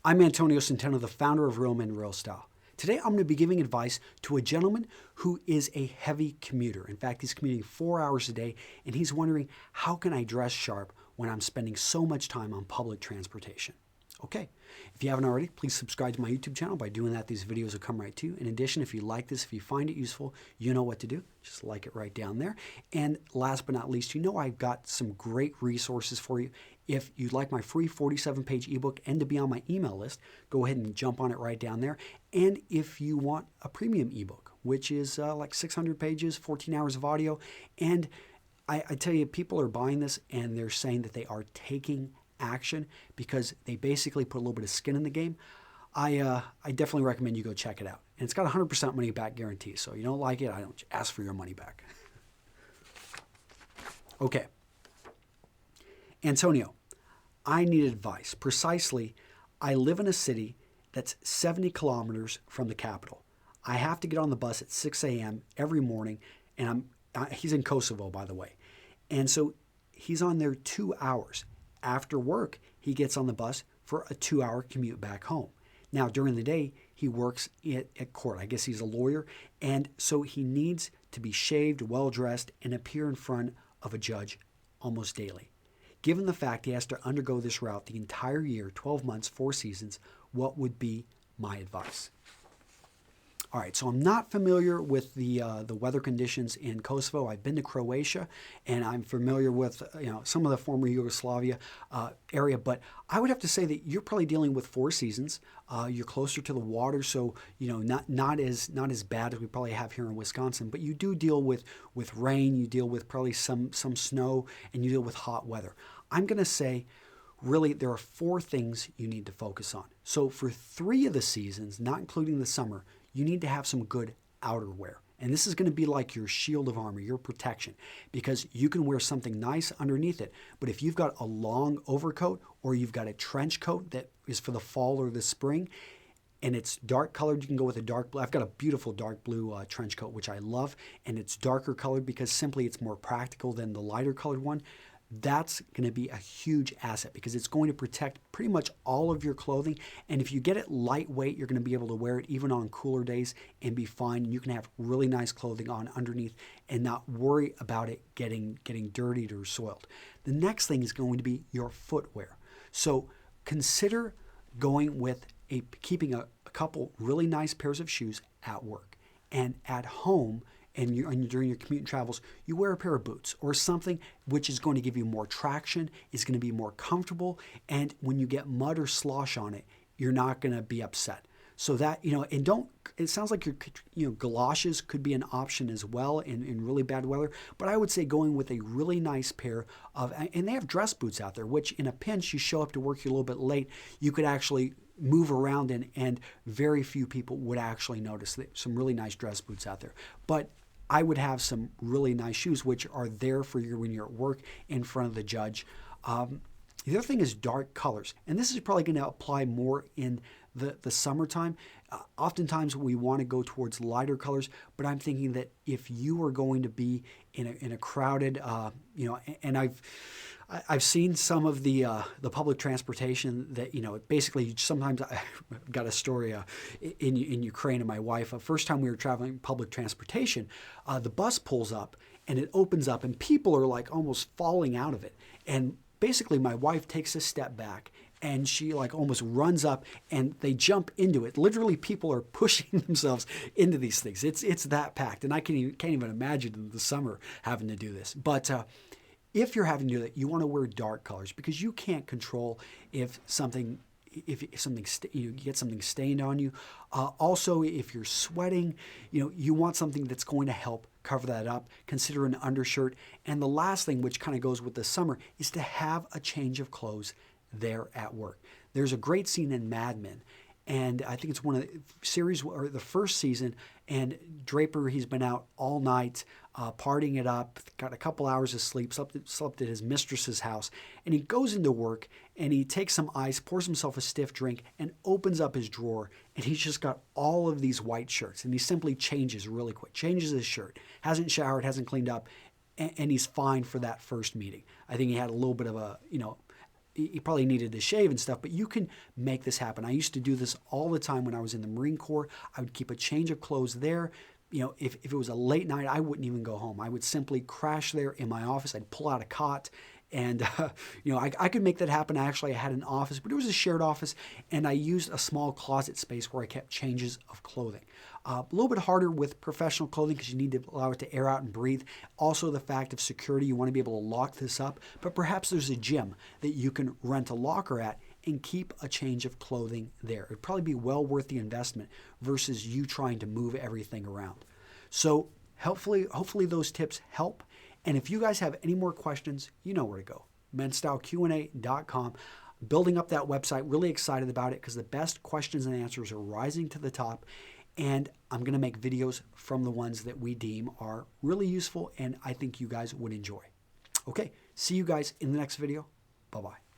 I'm Antonio Centeno, the founder of Real Men Real Style. Today I'm going to be giving advice to a gentleman who is a heavy commuter. In fact, he's commuting 4 hours a day, and he's wondering, how can I dress sharp when I'm spending so much time on public transportation? Okay, if you haven't already, please subscribe to my YouTube channel. By doing that, these videos will come right to you. In addition, if you like this, if you find it useful, you know what to do. Just like it right down there. And last but not least, you know I've got some great resources for you. If you'd like my free 47-page ebook and to be on my email list, go ahead and jump on it right down there. And if you want a premium ebook, which is like 600 pages, 14 hours of audio, and I tell you, people are buying this and they're saying that they are taking action because they basically put a little bit of skin in the game. I definitely recommend you go check it out. And it's got 100% money back guarantee. So you don't like it, I don't ask for your money back. Okay. Antonio, I need advice. Precisely, I live in a city that's 70 kilometers from the capital. I have to get on the bus at 6 a.m. every morning, and he's in Kosovo, by the way. And so he's on there 2 hours. After work, he gets on the bus for a 2-hour commute back home. Now, during the day, he works at court. I guess he's a lawyer. And so he needs to be shaved, well-dressed, and appear in front of a judge almost daily. Given the fact he has to undergo this route the entire year, 12 months, 4 seasons, what would be my advice? All right, so I'm not familiar with the weather conditions in Kosovo. I've been to Croatia, and I'm familiar with some of the former Yugoslavia area. But I would have to say that you're probably dealing with 4 seasons. You're closer to the water, so not as bad as we probably have here in Wisconsin. But you do deal with rain. You deal with probably some snow, and you deal with hot weather. I'm going to say, really, there are 4 things you need to focus on. So for 3 of the seasons, not including the summer, you need to have some good outerwear. And this is going to be like your shield of armor, your protection, because you can wear something nice underneath it. But if you've got a long overcoat or you've got a trench coat that is for the fall or the spring, and it's dark colored, you can go with a dark blue. I've got a beautiful dark blue trench coat, which I love, and it's darker colored because simply it's more practical than the lighter colored one. That's going to be a huge asset because it's going to protect pretty much all of your clothing. And if you get it lightweight, you're going to be able to wear it even on cooler days and be fine. You can have really nice clothing on underneath and not worry about it getting dirtied or soiled. The next thing is going to be your footwear. So consider going with keeping a couple really nice pairs of shoes at work, and at home. And during your commute and travels, you wear a pair of boots or something which is going to give you more traction, is going to be more comfortable, and when you get mud or slosh on it, you're not going to be upset. So that, and don't, it sounds like galoshes could be an option as well in really bad weather, but I would say going with a really nice pair of, and they have dress boots out there, which in a pinch, you show up to work, you're a little bit late, you could actually move around in, and very few people would actually notice that. Some really nice dress boots out there. But I would have some really nice shoes, which are there for you when you're at work in front of the judge. The other thing is dark colors, and this is probably going to apply more in the summertime. Oftentimes we want to go towards lighter colors, but I'm thinking that if you are going to be in a crowded, and I've seen some of the public transportation that basically sometimes I've got a story in Ukraine and my wife. First time we were traveling public transportation, the bus pulls up and it opens up and people are like almost falling out of it, and basically my wife takes a step back and she like almost runs up and they jump into it. Literally, people are pushing themselves into these things. It's that packed, and I can't even imagine in the summer having to do this. But if you're having to do that, you want to wear dark colors because you can't control if you get something stained on you. Also, if you're sweating, you want something that's going to help cover that up. Consider an undershirt. And the last thing, which kind of goes with the summer, is to have a change of clothes there at work. There's a great scene in Mad Men, and I think it's one of the series, or the first season, and Draper, he's been out all night, partying it up, got a couple hours of sleep, slept at his mistress's house, and he goes into work, and he takes some ice, pours himself a stiff drink, and opens up his drawer, and he's just got all of these white shirts, and he simply changes really quick, changes his shirt, hasn't showered, hasn't cleaned up, and he's fine for that first meeting. I think he had a little bit of a, he probably needed to shave and stuff, but you can make this happen. I used to do this all the time when I was in the Marine Corps. I would keep a change of clothes there. If it was a late night, I wouldn't even go home. I would simply crash there in my office. I'd pull out a cot, and I could make that happen. Actually, I had an office, but it was a shared office, and I used a small closet space where I kept changes of clothing. A little bit harder with professional clothing because you need to allow it to air out and breathe. Also, the fact of security, you want to be able to lock this up, but perhaps there's a gym that you can rent a locker at and keep a change of clothing there. It'd probably be well worth the investment versus you trying to move everything around. So hopefully those tips help. And if you guys have any more questions, you know where to go. menstyleqa.com. Building up that website, really excited about it because the best questions and answers are rising to the top. And I'm going to make videos from the ones that we deem are really useful and I think you guys would enjoy. Okay, see you guys in the next video. Bye-bye.